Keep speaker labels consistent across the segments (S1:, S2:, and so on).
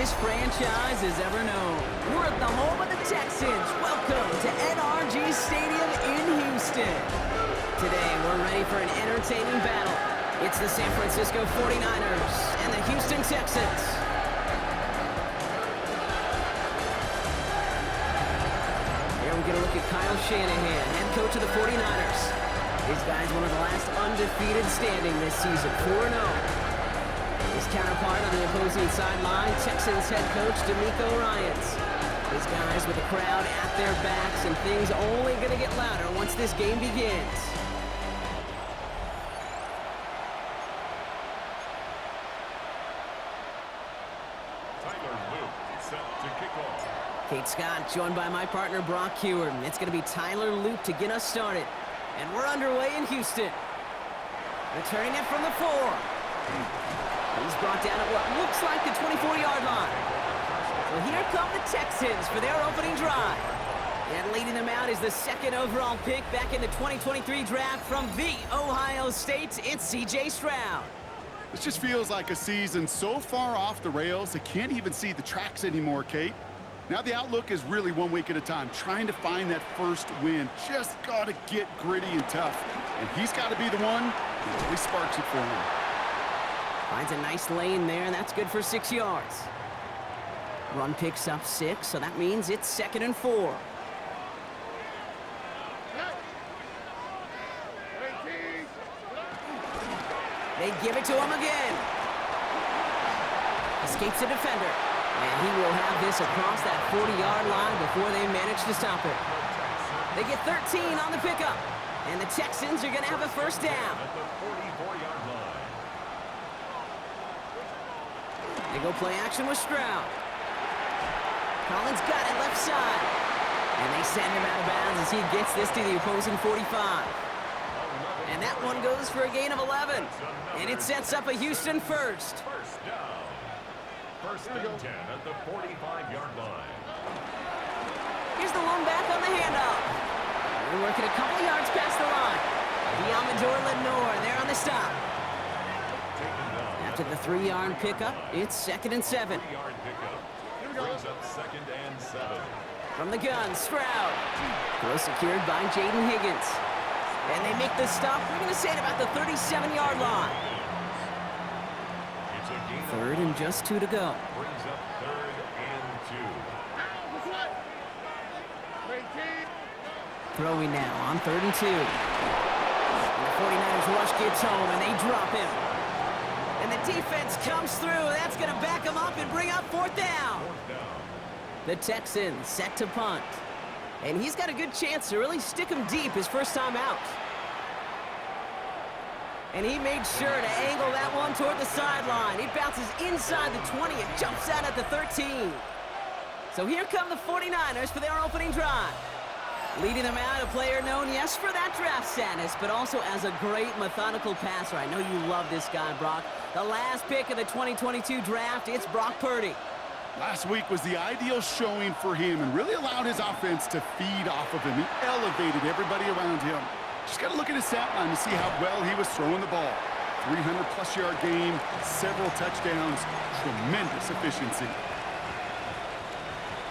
S1: this franchise has ever known. We're at the home of the Texans. Welcome to NRG Stadium in Houston. Today, we're ready for an entertaining battle. It's the San Francisco 49ers and the Houston Texans. Here we get a look at Kyle Shanahan, head coach of the 49ers. His guy's one of the last undefeated standing this season, 4-0. His counterpart on the opposing sideline, Texans head coach DeMeco Ryans. His guys with the crowd at their backs, and things only going to get louder once this game begins. Kate Scott, joined by my partner Brock Hewer. It's going to be Tyler Loop to get us started. And we're underway in Houston. Returning it from the 4. He's brought down at what looks like the 24-yard line. So here come the Texans for their opening drive. And leading them out is the second overall pick back in the 2023 draft from the Ohio State. It's C.J. Stroud.
S2: This just feels like a season so far off the rails, I can't even see the tracks anymore, Kate. Now the outlook is really 1 week at a time, trying to find that first win. Just got to get gritty and tough. And he's got to be the one who really sparks it for him.
S1: Finds a nice lane there, and that's good for 6 yards. Run picks up 6, so that means it's 2nd and 4. They give it to him again. Escapes the defender. And he will have this across that 40-yard line before they manage to stop it. They get 13 on the pickup. And the Texans are going to have a first down. They go play action with Stroud. Collins got it left side. And they send him out of bounds as he gets this to the opposing 45. And that one goes for a gain of 11. And it sets up a Houston first.
S3: First and 10 at the 45-yard line.
S1: Here's the lone back on the handoff. They're working a couple yards past the line. Diamador Lenore there on the stop. After the 3-yard pickup, it's 2nd and 7.
S3: 3-yard pickup. Brings up 2nd and 7.
S1: From the gun, Stroud. Throw secured by Jaden Higgins. And they make the stop, we're going to say, at about the 37-yard line. 3rd and just 2 to go.
S3: Brings up 3rd and 2.
S1: Throwing now on 3rd and 2. And the 49ers rush gets home, and they drop him. And the defense comes through. That's going to back him up and bring up 4th down. The Texans set to punt. And he's got a good chance to really stick him deep his first time out. And he made sure to angle that one toward the sideline. It bounces inside the 20 and jumps out at the 13. So here come the 49ers for their opening drive. Leading them out, a player known, yes, for that draft status, but also as a great methodical passer. I know you love this guy, Brock. The last pick of the 2022 draft, it's Brock Purdy.
S2: Last week was the ideal showing for him and really allowed his offense to feed off of him. He elevated everybody around him. Just got to look at his stat line to see how well he was throwing the ball. 300-plus yard game, several touchdowns, tremendous efficiency.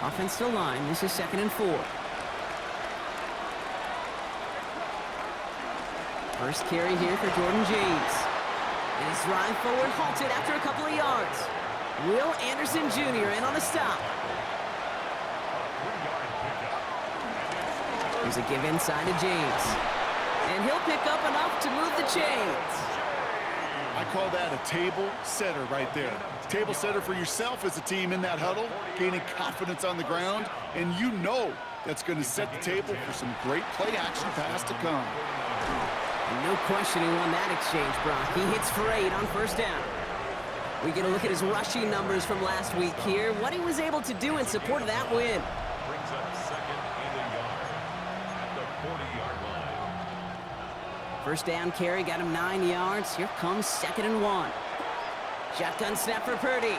S1: Offensive line, this is 2nd and 4. First carry here for Jordan James. And his drive forward halted after a couple of yards. Will Anderson Jr. in on the stop. Here's a give inside to James. And he'll pick up enough to move the chains.
S2: I call that a table setter right there. Table setter for yourself as a team in that huddle, gaining confidence on the ground, and you know that's going to set the table for some great play-action pass to come.
S1: And no questioning on that exchange, Brock. He hits for 8 on first down. We get a look at his rushing numbers from last week here, what he was able to do in support of that win.
S3: Brings up 2nd and a yard at the 40-yard line.
S1: First down carry got him 9 yards. Here comes 2nd and 1. Shotgun snap for Purdy.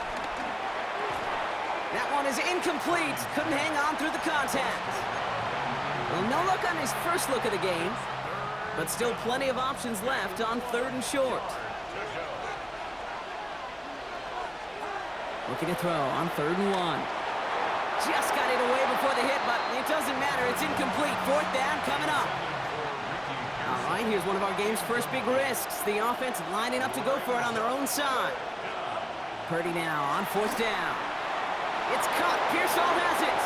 S1: That one is incomplete. Couldn't hang on through the contact. Well, no luck on his first look of the game, but still plenty of options left on 3rd and short. Looking to throw on 3rd and 1. Just got it away before the hit, but it doesn't matter. It's incomplete. 4th down coming up. All right, here's one of our game's first big risks. The offense lining up to go for it on their own side. Purdy now on 4th down. It's caught. Pearsall has it.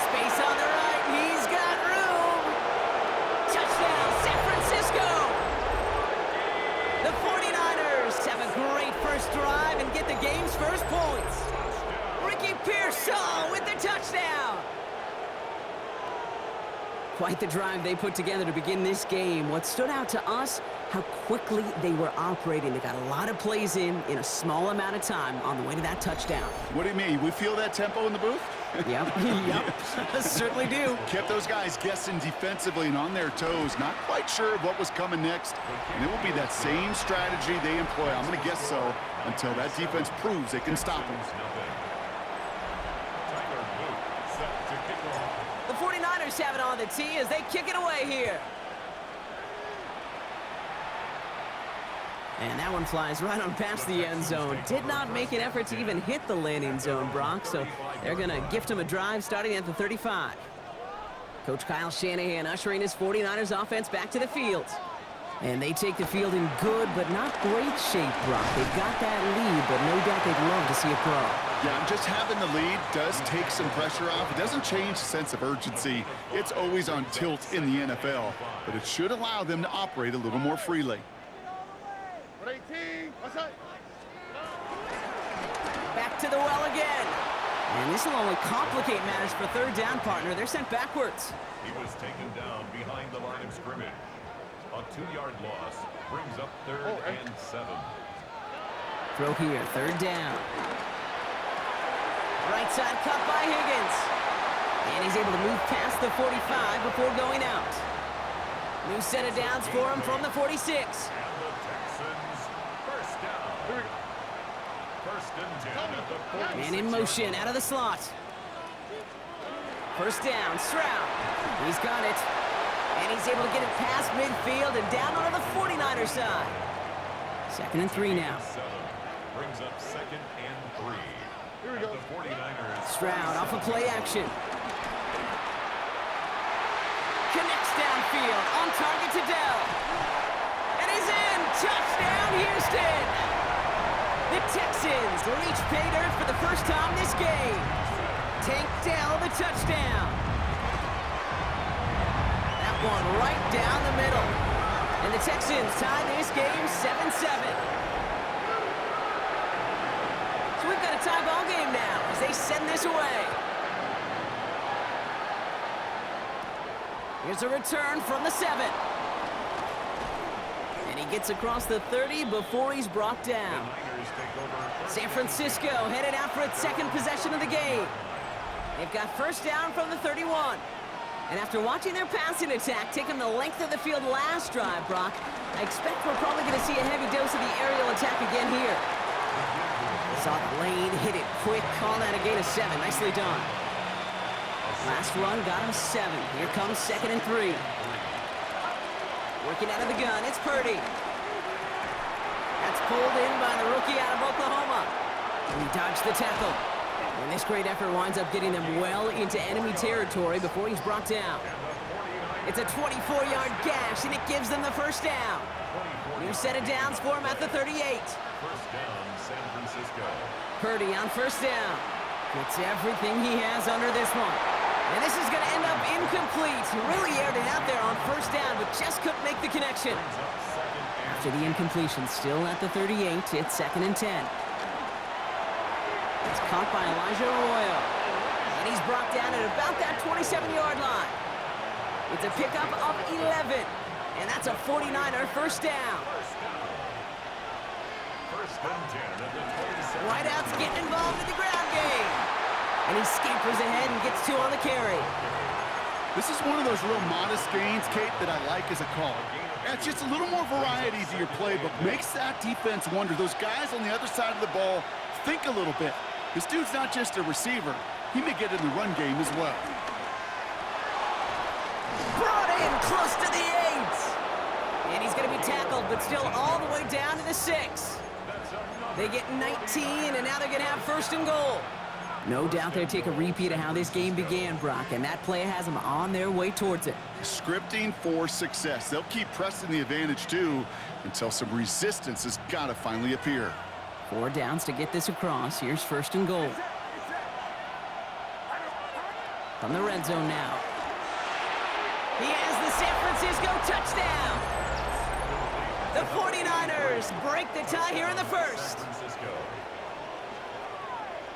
S1: Space on the right. He's got room. Touchdown, San Francisco. The 49ers have a great first drive and get the game's first points. Ricky Pearsall with the touchdown. Quite the drive they put together to begin this game. What stood out to us, how quickly they were operating. They got a lot of plays in a small amount of time on the way to that touchdown.
S2: What do you mean? We feel that tempo in the booth?
S1: Yep, yep, certainly do.
S2: Kept those guys guessing defensively and on their toes, not quite sure of what was coming next. And it will be that same strategy they employ, I'm going to guess so, until that defense proves they can stop them.
S1: The 49ers have it on the tee as they kick it away here. And that one flies right on past the end zone. Did not make an effort to even hit the landing zone, Brock, so they're going to gift him a drive starting at the 35. Coach Kyle Shanahan ushering his 49ers offense back to the field. And they take the field in good but not great shape, Brock. They've got that lead, but no doubt they'd love to see it grow.
S2: Yeah, just having the lead does take some pressure off. It doesn't change the sense of urgency. It's always on tilt in the NFL, but it should allow them to operate a little more freely.
S1: Back to the well again. And this will only complicate matters for 3rd down, partner. They're sent backwards.
S3: He was taken down behind the line of scrimmage. A 2-yard loss brings up 3rd and 7.
S1: Throw here, 3rd down. Right side cut by Higgins. And he's able to move past the 45 before going out. New set of downs for him from the 46.
S3: And the Texans, first down. First and 10 at the 46.
S1: And in motion, out of the slot. First down, Stroud. He's got it. And he's able to get it past midfield and down onto the 49er side. 2nd and 3 now.
S3: 7 brings up 2nd and 3. Here we go. The 49ers.
S1: Stroud off of play action. Connects downfield, on target to Dell. And he's in! Touchdown, Houston! The Texans reach pay dirt for the first time this game. Tank Dell the touchdown. That one right down the middle. And the Texans tie this game 7-7. So we've got a tie ball game now as they send this away. Here's a return from the 7. And he gets across the 30 before he's brought down. San Francisco headed out for its 2nd possession of the game. They've got first down from the 31. And after watching their passing attack take them the length of the field last drive, Brock, I expect we're probably going to see a heavy dose of the aerial attack again here. Saw the lane, hit it quick, call that a gain of 7. Nicely done. Last run got him 7. Here comes 2nd and 3. Working out of the gun, it's Purdy. That's pulled in by the rookie out of Oklahoma. And he dodged the tackle. And this great effort winds up getting them well into enemy territory before he's brought down. It's a 24-yard gash, and it gives them the first down. New set of downs for him at the 38.
S3: First down, San Francisco.
S1: Purdy on first down. Gets everything he has under this one. And this is going to end up incomplete. Really aired it out there on first down, but just couldn't make the connection. After the incompletion, still at the 38, it's 2nd and 10. It's caught by Elijah Arroyo. And he's brought down at about that 27-yard line. It's a pickup of 11. And that's a 49er first down.
S3: First and 10 at the 27.
S1: Wideout's getting involved in the ground game. And he scampers ahead and gets 2 on the carry.
S2: This is one of those real modest gains, Kate, that I like as a call. It's just a little more variety to your playbook. Makes that defense wonder. Those guys on the other side of the ball think a little bit. This dude's not just a receiver. He may get in the run game as well.
S1: Brought in close to the 8. And he's going to be tackled, but still all the way down to the 6. They get 19, and now they're going to have first and goal. No doubt they'll take a repeat of how this game began, Brock, and that play has them on their way towards it.
S2: Scripting for success. They'll keep pressing the advantage, too, until some resistance has got to finally appear.
S1: 4 downs to get this across. Here's first and goal. From the red zone now. He has the San Francisco touchdown. The 49ers break the tie here in the first.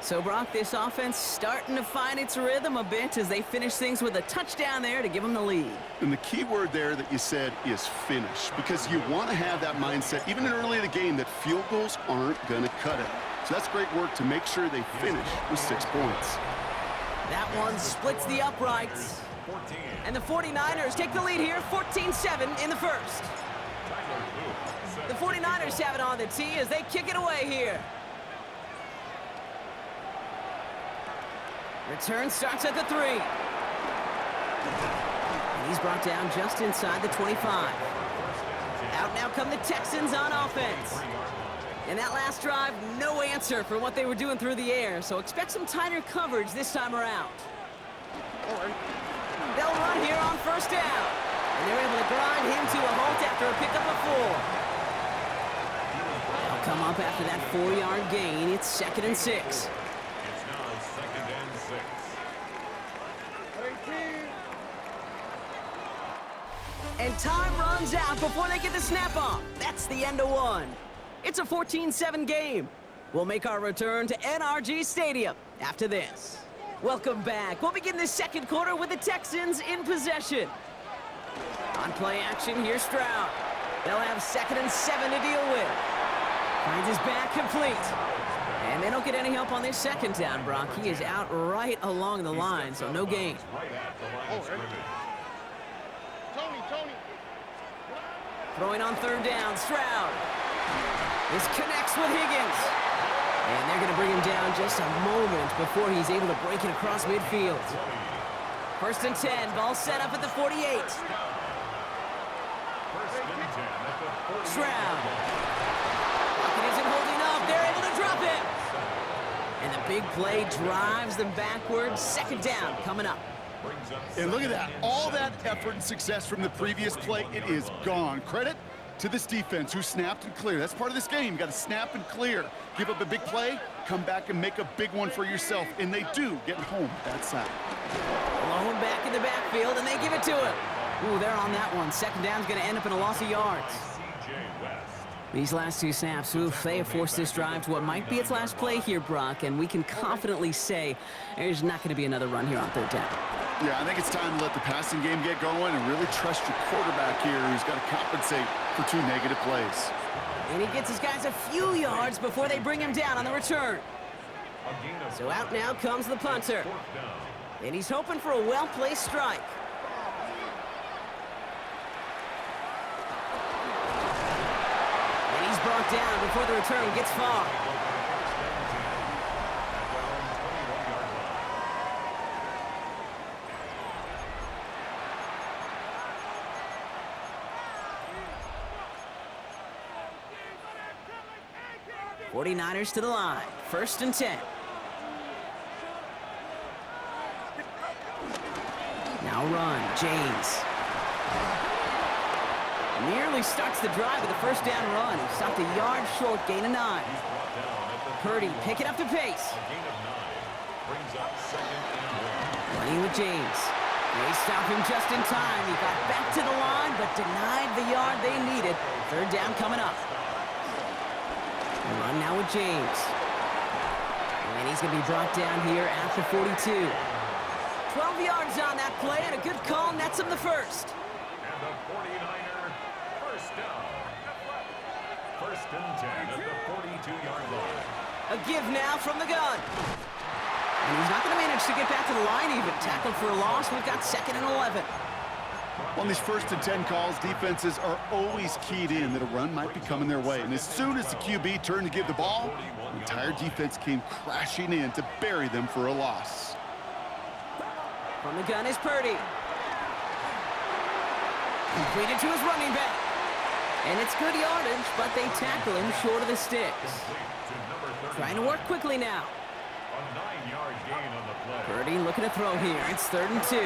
S1: So, Brock, this offense starting to find its rhythm a bit as they finish things with a touchdown there to give them the lead.
S2: And the key word there that you said is finish, because you want to have that mindset, even early in the game, that field goals aren't going to cut it. So that's great work to make sure they finish with 6 points.
S1: That one splits the uprights. And the 49ers take the lead here, 14-7 in the first. The 49ers have it on the tee as they kick it away here. Return starts at the 3. And he's brought down just inside the 25. Out now come the Texans on offense. In that last drive, no answer for what they were doing through the air, so expect some tighter coverage this time around. They'll run here on first down. And they're able to grind him to a halt after a pickup of 4. They'll come up after that 4-yard gain. It's 2nd and 6. And time runs out before they get the snap off. That's the end of one. It's a 14-7 game. We'll make our return to NRG Stadium after this. Welcome back. We'll begin the second quarter with the Texans in possession. On play action, here's Stroud. They'll have 2nd and 7 to deal with. Finds his back complete. And they don't get any help on this second down, Brock. He is out right along the line, so no gain. Throwing on 3rd down, Stroud. This connects with Higgins. And they're going to bring him down just a moment before he's able to break it across midfield. 1st and 10, ball set up at the 48. Stroud. Pocket isn't holding up. They're able to drop it. And the big play drives them backwards. 2nd down coming up.
S2: And look at that. All that effort and success from the previous play, it is gone. Credit to this defense who snapped and cleared. That's part of this game. You got to snap and clear. Give up a big play, come back and make a big one for yourself. And they do get home that side.
S1: Blown back in the backfield, and they give it to him. Ooh, they're on that one. 2nd down's going to end up in a loss of yards. These last 2 snaps, oof, they have forced this drive to what might be its last play here, Brock, and we can confidently say there's not going to be another run here on 3rd down.
S2: Yeah, I think it's time to let the passing game get going and really trust your quarterback here who's got to compensate for 2 negative plays.
S1: And he gets his guys a few yards before they bring him down on the return. So out now comes the punter. And he's hoping for a well-placed strike. And he's brought down before the return gets far. '49ers to the line. 1st and 10. Now run, James. Nearly starts the drive with a 1st down run. He stopped a yard short, gain of 9. Purdy picking up the pace. Running with James. They stop him just in time. He got back to the line, but denied the yard they needed. 3rd down coming up. Run now with James. And he's going to be brought down here at the 42. 12 yards on that play, and a good call nets him the first.
S3: And the 49er first down. 1st and 10 at the 42-yard line.
S1: A give now from the gun. And he's not going to manage to get back to the line even. Tackled for a loss. We've got 2nd and 11.
S2: On these 1st and 10 calls, defenses are always keyed in that a run might be coming their way. And as soon as the QB turned to give the ball, the entire defense came crashing in to bury them for a loss.
S1: From the gun is Purdy. Completed to his running back. And it's good yardage, but they tackle him short of the sticks. Trying to work quickly now.
S3: A 9-yard gain on the play.
S1: Purdy looking to throw here. It's 3rd and 2.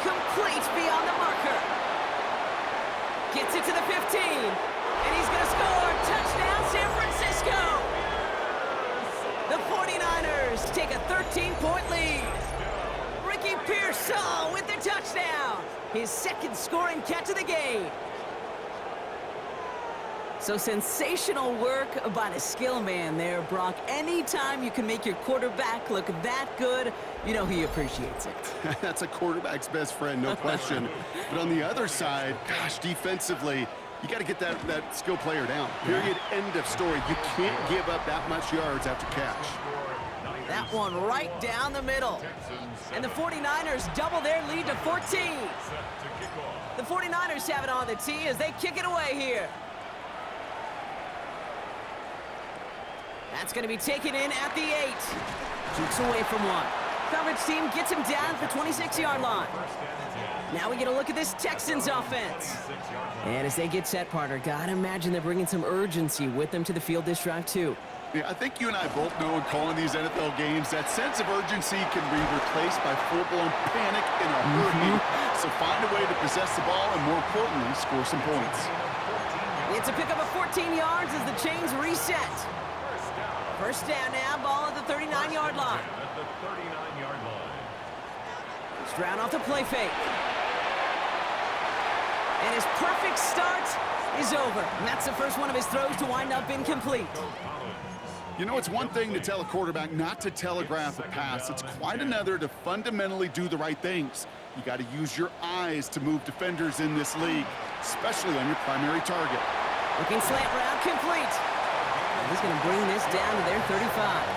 S1: Complete beyond the marker. Gets it to the 15. And he's going to score. Touchdown, San Francisco. The 49ers take a 13-point lead. Ricky Pearsall with the touchdown. His 2nd scoring catch of the game. So sensational work by the skill man there, Brock. Anytime you can make your quarterback look that good, you know he appreciates it.
S2: That's a quarterback's best friend, no question. But on the other side, gosh, defensively, you got to get that skill player down. Period, end of story. You can't give up that much yards after catch.
S1: That one right down the middle. And the 49ers double their lead to 14. The 49ers have it on the tee as they kick it away here. That's going to be taken in at the 8. Keeps away from one. Coverage team gets him down at the 26-yard line. Now we get a look at this Texans offense. And as they get set, partner, gotta imagine they're bringing some urgency with them to the field this drive, too.
S2: Yeah, I think you and I both know in calling these NFL games, that sense of urgency can be replaced by full-blown panic in a hurry. So find a way to possess the ball and, more importantly, score some points.
S1: It's a pickup of 14 yards as the chains reset. First down now, ball at the 39-yard line.
S3: At the 39-yard line.
S1: Stroud off the play fake. And his perfect start is over. And that's the first one of his throws to wind up incomplete.
S2: You know, it's one thing to tell a quarterback not to telegraph a pass. It's quite another to fundamentally do the right things. You got to use your eyes to move defenders in this league, especially on your primary target.
S1: Looking slant route, complete. And he's going to bring this down to their 35.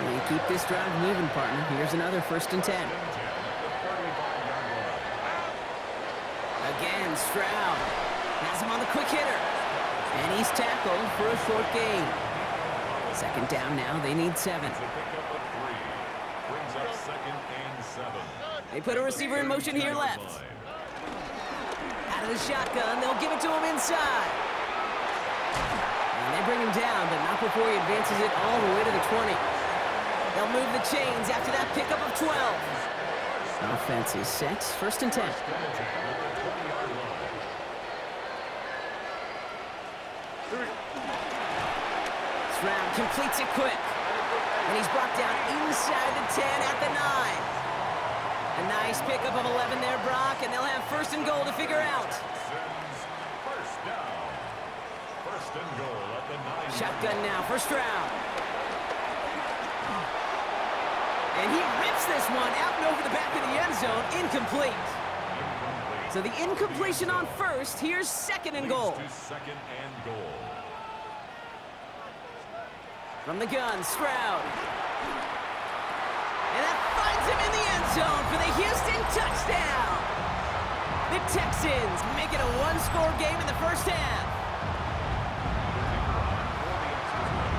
S1: And keep this drive moving, partner. Here's another 1st and 10. Again, Stroud has him on the quick hitter. And he's tackled for a short gain. 2nd down now. They need 7. They put a receiver in motion here left. Out of the shotgun, they'll give it to him inside. And they bring him down, but not before he advances it all the way to the 20. They'll move the chains after that pickup of 12. Offense is set. 1st and 10. Stroud completes it quick. And he's brought down inside the 10 at the 9. A nice pickup of 11 there, Brock, and they'll have 1st and goal to figure out.
S3: First down. 1st and goal at the 9.
S1: Shotgun now for Stroud. And he rips this one out and over the back of the end zone. Incomplete. So the incompletion on 1st. Here's 2nd and goal.
S3: 2nd and goal.
S1: From the gun, Stroud. And that finds him in the end zone for the Houston touchdown. The Texans make it a 1-score game in the 1st half.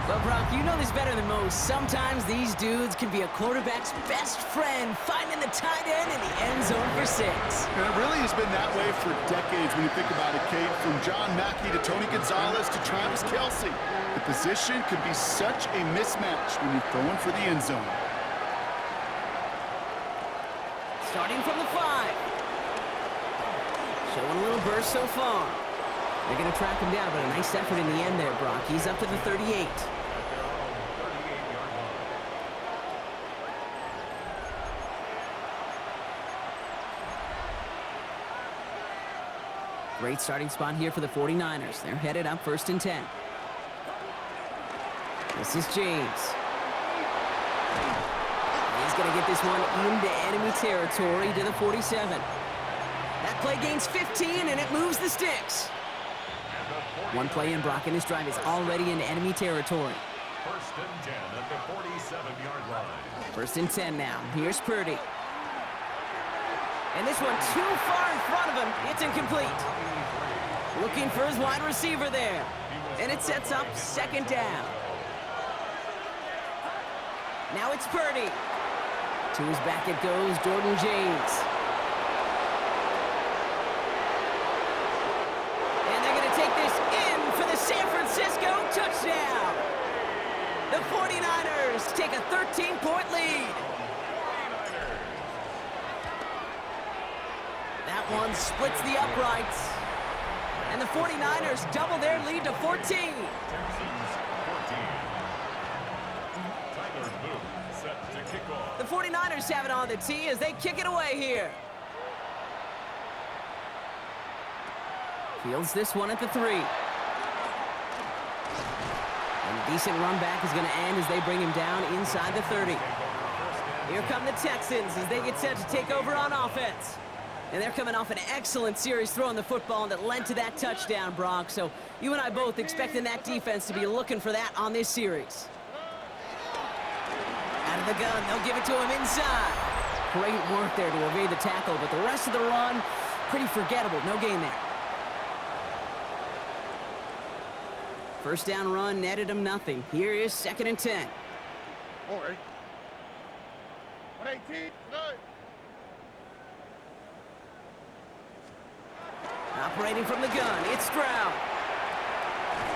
S1: Well, Brock, you know this better than most. Sometimes these dudes can be a quarterback's best friend, finding the tight end in the end zone for 6.
S2: And it really has been that way for decades when you think about it, Kate. From John Mackey to Tony Gonzalez to Travis Kelce. The position could be such a mismatch when you're throwing for the end zone.
S1: Starting from the 5. Showing a little burst so far. They're going to track him down, but a nice effort in the end there, Brock. He's up to the 38. Great starting spot here for the 49ers. They're headed up 1st and 10. This is James. He's going to get this one into enemy territory to the 47. That play gains 15, and it moves the sticks. One play in, Brock, and his drive is already into enemy territory.
S3: 1st and 10 at the 47-yard line.
S1: 1st and 10 now. Here's Purdy. And this one too far in front of him. It's incomplete. Looking for his wide receiver there. And it sets up 2nd down. Now it's Purdy. To his back it goes, Jordan James. And they're going to take this in for the San Francisco touchdown. That one splits the uprights. And the 49ers double their lead to 14.
S3: Texans 14. Tyler Luke set to kick off.
S1: The 49ers have it on the tee as they kick it away here. Fields this one at the 3. And a decent run back is going to end as they bring him down inside the 30. Here come the Texans as they get set to take over on offense. And they're coming off an excellent series throwing the football that led to that touchdown, Brock. So you and I both expecting that defense to be looking for that on this series. Out of the gun, they'll give it to him inside. Great work there to evade the tackle, but the rest of the run, pretty forgettable. No gain there. First down run netted him nothing. Here is 2nd and 10.
S4: 118.
S1: Operating from the gun, it's Stroud.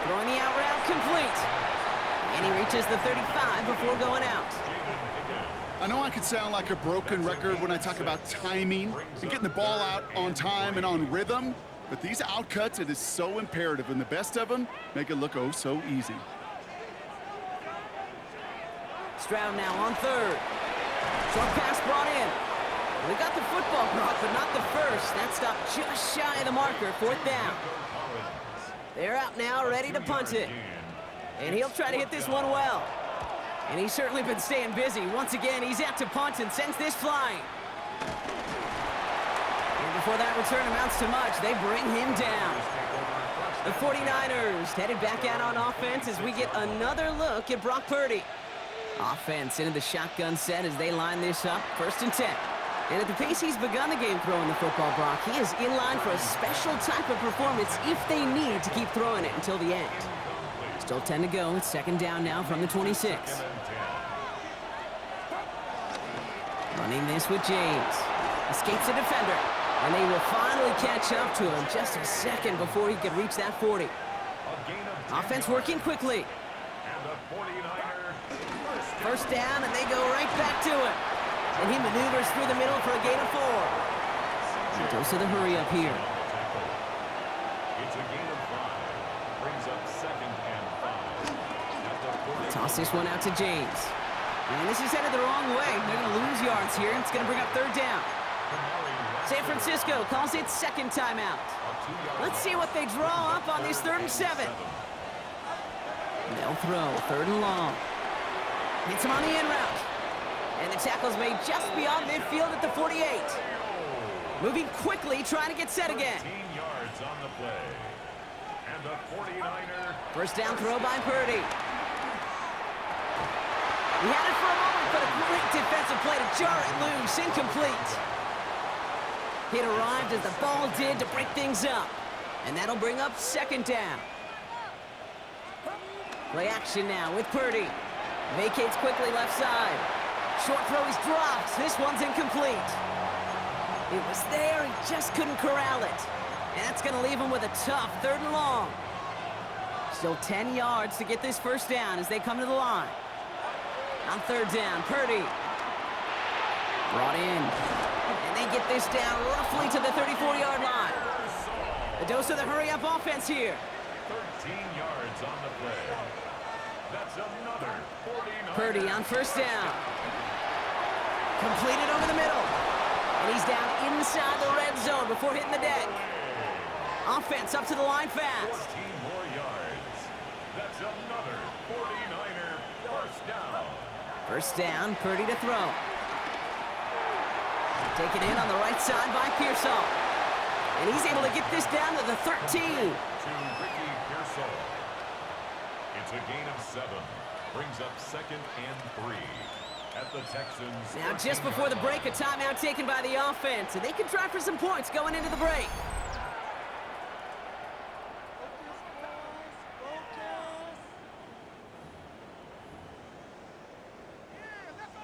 S1: Throwing the out route complete. And he reaches the 35 before going out.
S2: I know I could sound like a broken record when I talk about timing and getting the ball out on time and on rhythm, but these outcuts, it is so imperative, and the best of them make it look oh so easy.
S1: Stroud now on 3rd. Short pass brought in. We got the football, Brock, but not the first. That stopped just shy of the marker. 4th down. They're out now, ready to punt it. And he'll try to hit this one well. And he's certainly been staying busy. Once again, he's out to punt and sends this flying. And before that return amounts to much, they bring him down. The 49ers headed back out on offense as we get another look at Brock Purdy. Offense into the shotgun set as they line this up. 1st and 10. And at the pace he's begun the game throwing the football, Brock, he is in line for a special type of performance if they need to keep throwing it until the end. Still 10 to go. It's 2nd down now from the 26. Running this with James. Escapes a defender. And they will finally catch up to him just a second before he could reach that 40. Offense working quickly. First down, and they go right back to it. And he maneuvers through the middle for a gain of 4. He goes to the hurry up here.
S3: It's a gain of 5. Brings up 2nd and 5.
S1: Toss this one out to James. And this is headed the wrong way. They're going to lose yards here. It's going to bring up 3rd down. San Francisco calls it 2nd timeout. Let's see what they draw up on this 3rd and 7. They'll throw 3rd and long. Hits him on the in route. And the tackle's made just beyond midfield at the 48. Moving quickly, trying to get set again.
S3: 15 yards on the play. And the 49er.
S1: First down throw by Purdy. He had it for a moment, but a great defensive play to jar it loose. Incomplete. It arrived as the ball did to break things up. And that'll bring up 2nd down. Play action now with Purdy. Vacates quickly left side. Short throw is dropped. This one's incomplete. It was there, he just couldn't corral it. And that's going to leave him with a tough 3rd and long. Still 10 yards to get this first down as they come to the line. On 3rd down, Purdy. Brought in. And they get this down roughly to the 34-yard line. A dose of the hurry-up offense here.
S3: 13 yards on the play. That's another 49.
S1: Purdy on first down. Completed over the middle. And he's down inside the red zone before hitting the deck. Offense up to the line fast.
S3: 14 more yards. That's another 49er first down.
S1: First down, Purdy to throw. Taken in on the right side by Pearsall. And he's able to get this down to the 13.
S3: To Ricky Pearsall. It's a gain of 7. Brings up 2nd and 3. At the Texans.
S1: Now just before the break, a timeout taken by the offense. And they can try for some points going into the break.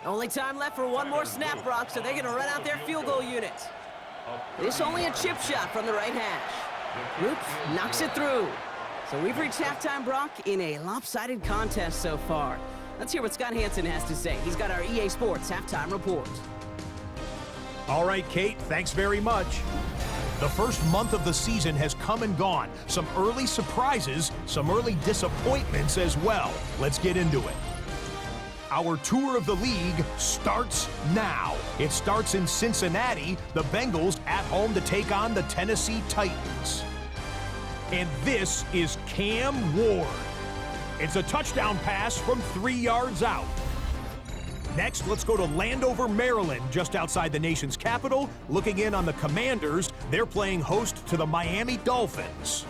S1: Only time left for one more snap, Brock, so they're going to run out their field goal unit. This only a chip shot from the right hash. Roop knocks it through. So we've reached halftime, Brock, in a lopsided contest so far. Let's hear what Scott Hansen has to say. He's got our EA Sports halftime report.
S5: All right, Kate, thanks very much. The first month of the season has come and gone. Some early surprises, some early disappointments as well. Let's get into it. Our tour of the league starts now. It starts in Cincinnati, the Bengals at home to take on the Tennessee Titans. And this is Cam Ward. It's a touchdown pass from 3 yards out. Next, let's go to Landover, Maryland, just outside the nation's capital. Looking in on the Commanders, they're playing host to the Miami Dolphins.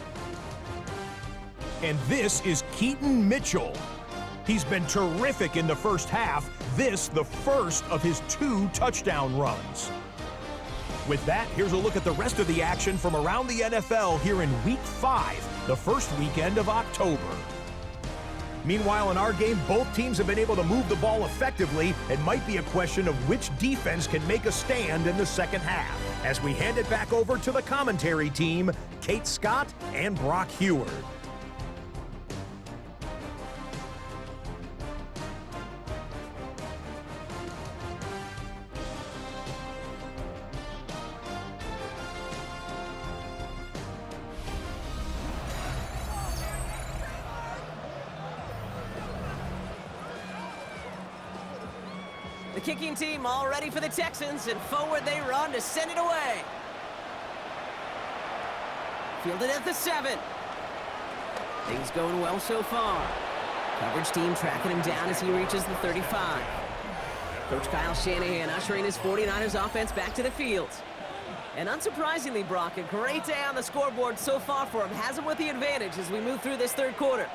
S5: And this is Keaton Mitchell. He's been terrific in the first half. This, the first of his 2 touchdown runs. With that, here's a look at the rest of the action from around the NFL here in Week 5, the first weekend of October. Meanwhile, in our game, both teams have been able to move the ball effectively. It might be a question of which defense can make a stand in the second half. As we hand it back over to the commentary team, Kate Scott and Brock Heward.
S1: The kicking team all ready for the Texans, and forward they run to send it away. Fielded at the 7. Things going well so far. Coverage team tracking him down as he reaches the 35. Coach Kyle Shanahan ushering his 49ers offense back to the field. And unsurprisingly, Brock, a great day on the scoreboard so far for him. Has him with the advantage as we move through this third quarter.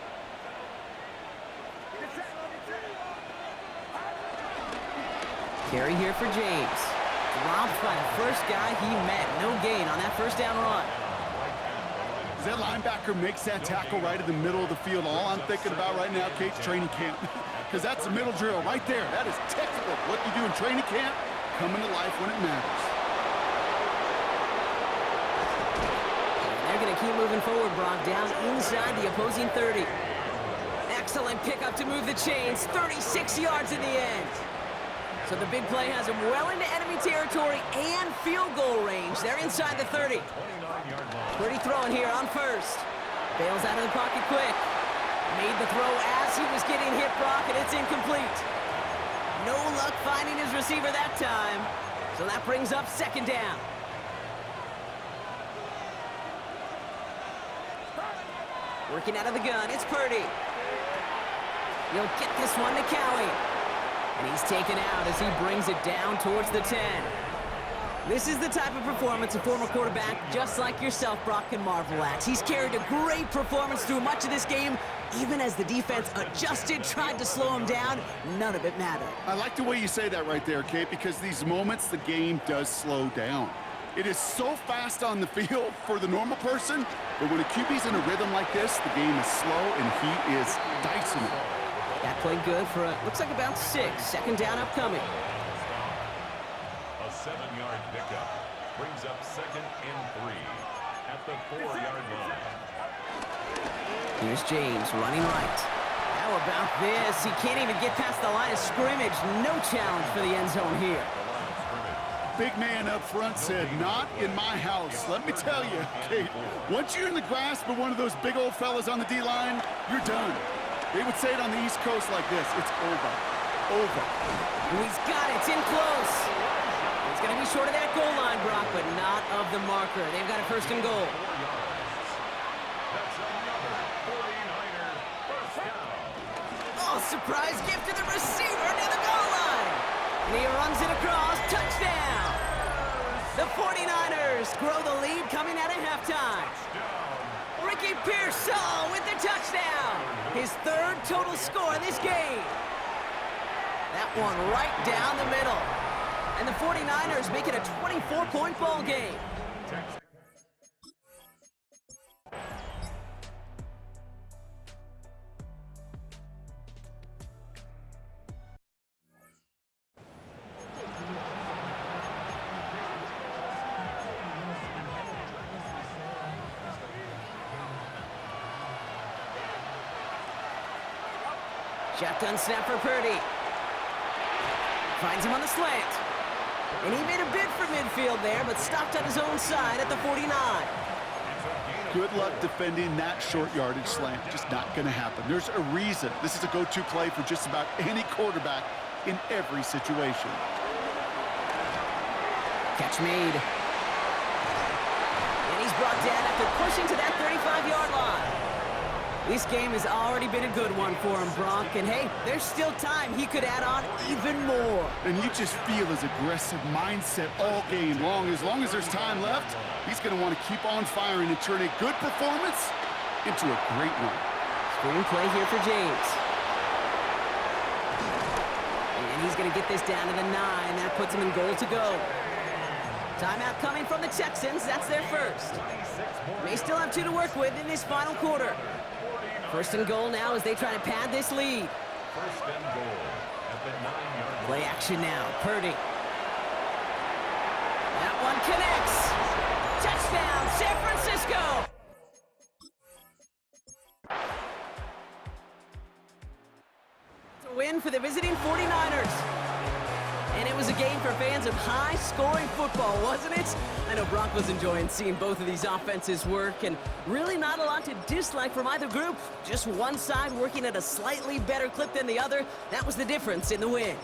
S1: Carry here for James. Dropped by the first guy he met. No gain on that first down run.
S2: As that linebacker makes that tackle right in the middle of the field, all I'm thinking about right now, Kate's training camp. Because that's a middle drill right there. That is textbook. What you do in training camp, coming to life when it matters.
S1: And they're going to keep moving forward, Brock, down inside the opposing 30. Excellent pickup to move the chains. 36 yards in the end. So the big play has him well into enemy territory and field goal range. They're inside the 30. Pretty throwing here on first. Bails out of the pocket quick. Made the throw as he was getting hit, Brock, and it's incomplete. No luck finding his receiver that time. So that brings up second down. Working out of the gun, it's Purdy. He'll get this one to Cowie. And he's taken out as he brings it down towards the 10. This is the type of performance a former quarterback just like yourself, Brock, can marvel at. He's carried a great performance through much of this game. Even as the defense adjusted, tried to slow him down, none of it mattered.
S2: I like the way you say that right there, Kate, because these moments the game does slow down. It is so fast on the field for the normal person, but when a QB's in a rhythm like this, the game is slow and he is dicing it.
S1: That played good for, looks like about 6. Second down upcoming.
S3: A 7-yard pickup brings up 2nd and 3 at the 4-yard line.
S1: Here's James running right. How about this? He can't even get past the line of scrimmage. No challenge for the end zone here.
S2: Big man up front said, not in my house. Let me tell you, Kate, once you're in the grasp of one of those big old fellas on the D-line, you're done. They would say it on the East Coast like this. It's over. Over.
S1: He's got it. It's in close. He's going to be short of that goal line, Brock, but not of the marker. They've got a first and goal.
S3: That's another 49er first down.
S1: Oh, surprise gift to the receiver near the goal line. And he runs it across. Touchdown. The 49ers grow the lead coming out of halftime. Ricky Pearsall with the touchdown. His 3rd total score in this game. That one right down the middle. And the 49ers make it a 24-point ball game. Shotgun snap for Purdy. Finds him on the slant. And he made a bid for midfield there, but stopped on his own side at the 49.
S2: Good luck defending that short yardage slant. Just not going to happen. There's a reason this is a go-to play for just about any quarterback in every situation.
S1: Catch made. And he's brought down after pushing to that 35-yard line. This game has already been a good one for him, Brock. And hey, there's still time. He could add on even more.
S2: And you just feel his aggressive mindset all game long. As long as there's time left, he's going to want to keep on firing and turn a good performance into a great one.
S1: Screen play here for James. And he's going to get this down to the 9. That puts him in goal to go. Timeout coming from the Texans. That's their first. May still have 2 to work with in this final quarter. First and goal now as they try to pad this lead.
S3: First and goal at the 9-yard line.
S1: Play action now. Purdy. That one connects. Touchdown, San Francisco. It's a win for the visiting 49ers. And it was a game for fans of high-scoring football, wasn't it? I know Brock was enjoying seeing both of these offenses work, and really not a lot to dislike from either group. Just one side working at a slightly better clip than the other. That was the difference in the win.